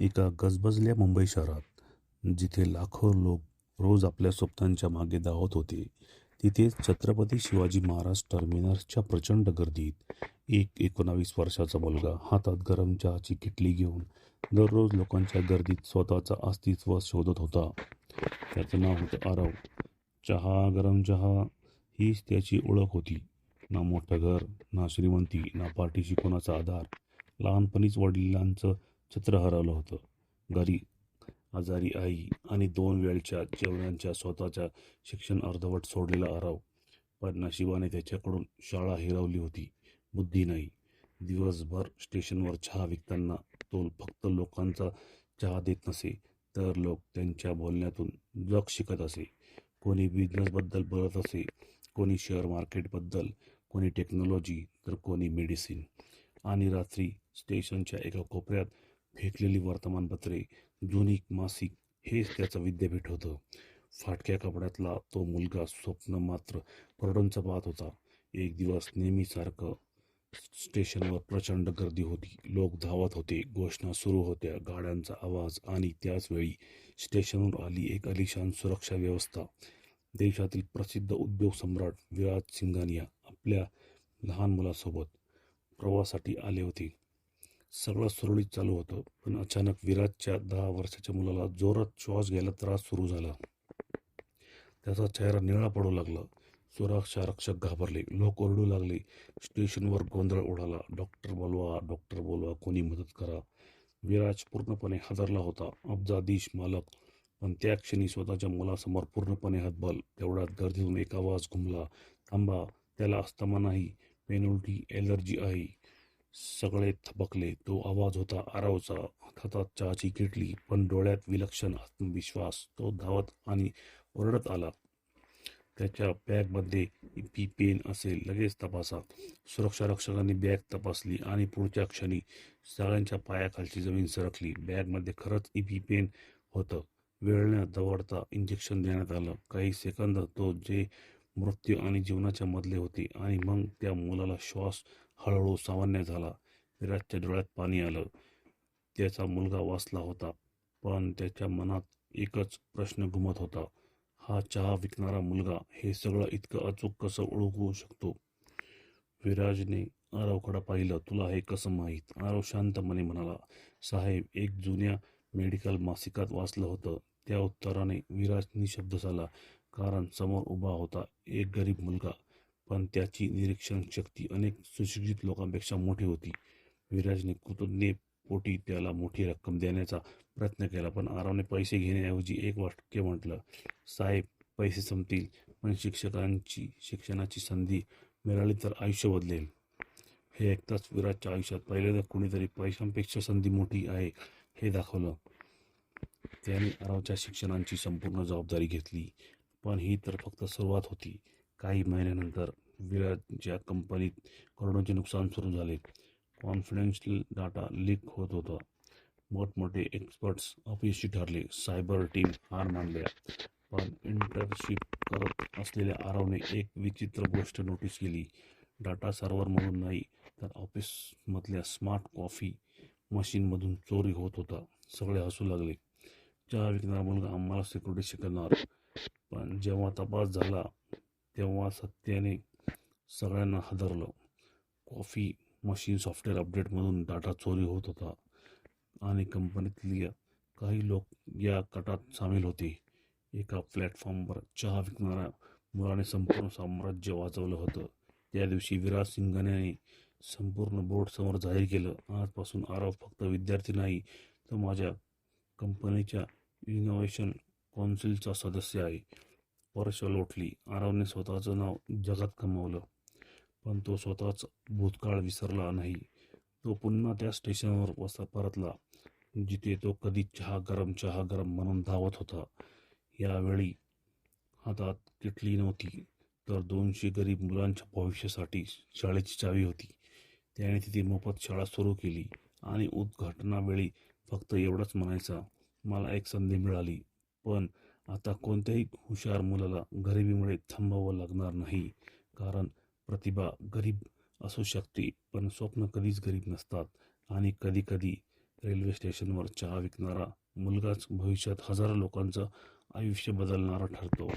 एका गजबजल्या मुंबई शहरात, जिथे लाखो लोक रोज आपल्या स्वप्नांच्या मागे धावत होते, तिथेच छत्रपती शिवाजी महाराज टर्मिनसच्या प्रचंड गर्दीत एक 19 वर्षाचा मुलगा हातात गरम चहाची किटली घेऊन दररोज लोकांच्या गर्दीत स्वतःचं अस्तित्व शोधत होता. त्याचं नाव होतं आरव. चहा, गरम चहा हीच त्याची ओळख होती. ना मोठं घर, ना श्रीमंती, ना पाठीशी कोणाचा आधार. लहानपणीच वडिलांचं छत्र हरवलं होतं. घरी आजारी आई आणि 2 वेळच्या जेवणाच्या स्वतःच्या शिक्षण अर्धवट सोडलेला आरव. पण नशिबाने त्याच्याकडून शाळा हिरावली होती, बुद्धी नाही. दिवसभर स्टेशनवर चहा विकताना तो फक्त लोकांचा चहा देत नसे, तर लोक त्यांच्या बोलण्यातून जग शिकत असे. कोणी बिझनेसबद्दल बोलत असे, कोणी शेअर मार्केटबद्दल, कोणी टेक्नॉलॉजी, तर कोणी मेडिसिन. आणि रात्री स्टेशनच्या एका कोपऱ्यात फेकलेली वर्तमानपत्रे, जुनी मासिक हेच त्याचं विद्यापीठ होतं. फाटक्या कपड्यातला तो मुलगा स्वप्न मात्र करोडोंचं पाहत होता. एक दिवस नेहमीसारखं स्टेशनवर प्रचंड गर्दी होती. लोक धावत होते, घोषणा सुरू होत्या, गाड्यांचा आवाज आणि त्याच वेळी स्टेशनवर आली एक आलिशान सुरक्षा व्यवस्था. देशातील प्रसिद्ध उद्योग सम्राट विराज सिंघानिया आपल्या लहान मुलासोबत प्रवासासाठी आले होते. सगळं सुरळीत चालू होतं, पण अचानक विराजच्या 10 वर्षाच्या मुलाला जोरात श्वास घ्यायला त्रास सुरू झाला. त्याचा चेहरा निळा पडू लागला. सुरक्षा रक्षक घाबरले, लोक ओरडू लागले. स्टेशनवर गोंधळ उडाला. डॉक्टर बोलवा, डॉक्टर बोलवा, कोणी मदत करा. विराज पूर्णपणे हादरला होता. अब्जाधीश मालक, पण त्या क्षणी स्वतःच्या मुलासमोर पूर्णपणे हतबल. तेवढ्यात गर्दीतून एक आवाज घुमला, थांबा, त्याला अस्थमा नाही, पेनल्टी ॲलर्जी आहे. सगळे थबकले. तो आवाज होता आरवचा. हातात चहाची किटली, पण डोळ्यात विलक्षण आत्मविश्वास. तो धावत आणि ओरडत आला, त्याच्या बॅगमध्ये पेन असेल, लगेच तपासा. सुरक्षा रक्षकांनी बॅग तपासली आणि पुढच्या क्षणी सगळ्यांच्या पायाखालची जमीन सरकली. बॅगमध्ये खरंच पेन होतं. वेळ न दवडता इंजेक्शन देण्यात आलं. काही सेकंद तो जे मृत्यू आणि जीवनाच्या मधले होते, आणि मग त्या मुलाला श्वास हळूहळू सामान्य झाला. विराजच्या डोळ्यात पाणी आलं. त्याचा मुलगा वाचला होता, पण त्याच्या मनात एकच प्रश्न घुमत होता, हा चहा विकणारा मुलगा हे सगळं इतकं अचूक कसं ओळखू शकतो? विराजने आरवकडे पाहिलं. तुला हे कसं माहीत? आरव शांतपणे म्हणाला, साहेब, एक जुन्या मेडिकल मासिकात वाचलं होतं. त्या उत्तराने विराज निशब्द झाला, कारण समोर उभा होता एक गरीब मुलगा, पण त्याची निरीक्षण शक्ती अनेक सुशिक्षित लोकांपेक्षा मोठी होती. विराजने कृतज्ञ पोटी त्याला मोठी रक्कम देण्याचा प्रयत्न केला, पण आरवने पैसे घेण्याऐवजी एक वाक्य म्हटलं, साहेब, पैसे संपतील, पण शिक्षणाची संधी मिळाली तर आयुष्य बदलेल. हे ऐकताच विराजच्या आयुष्यात पहिल्यांदा कुणीतरी पैशांपेक्षा संधी मोठी आहे हे दाखवलं. त्याने आरवच्या शिक्षणाची संपूर्ण जबाबदारी घेतली. पण ही तर फक्त सुरुवात होती. काही महिन्यानंतर विराजच्या कंपनीत करोडोंचे नुकसान सुरू झाले. कॉन्फिडेन्शियल डाटा लीक होत होता. मोठमोठे एक्सपर्ट्स अपयशी ठरले. सायबर टीम हार मानल्या. पण इंटर्नशिप करत असलेल्या आरवने एक विचित्र गोष्ट नोटीस केली. डाटा सर्व्हरमधून नाही, तर ऑफिसमधल्या स्मार्ट कॉफी मशीनमधून चोरी होत होता. सगळे हसू लागले. चहा विकणारा मुलगा आम्हाला सिक्युरिटी शिकवणार. पण जेव्हा तपास झाला, तेव्हा सत्याने सगळ्यांना हादरलं. कॉफी मशीन सॉफ्टवेअर अपडेटमधून डाटा चोरी होत होता, आणि कंपनीतले काही लोक या कटात सामील होते. एका प्लॅटफॉर्मवर चहा विकणाऱ्या मुलाने संपूर्ण साम्राज्य वाचवलं होतं. त्या दिवशी विराज सिंघानियाने संपूर्ण बोर्ड समोर जाहीर केलं, आजपासून आरव फक्त विद्यार्थी नाही, तो माझ्या कंपनीच्या इनोव्हेशन कौन्सिलचा सदस्य आहे. वर्ष लोटली. आरवने स्वतःचं नाव जगात कमावलं, पण तो स्वतःच भूतकाळ विसरला नाही. तो पुन्हा त्या स्टेशनवर परतला, जिथे तो कधी चहा गरम म्हणून धावत होता. यावेळी हातात किटली नव्हती, तर 200 गरीब मुलांच्या भविष्यासाठी शाळेची चावी होती. त्याने तिथे मोफत शाळा सुरू केली, आणि उद्घाटनावेळी फक्त एवढंच म्हणायचा, मला एक संधी मिळाली. पण आता कोणत्याही हुशार मुलाला गरिबीमुळे थांबावं लागणार नाही, कारण प्रतिभा गरीब असू शकते, पण स्वप्न कधीच गरीब नसतात. आणि कधी कधी रेल्वे स्टेशनवर चहा विकणारा मुलगाच भविष्यात हजारो लोकांचं आयुष्य बदलणारा ठरतो.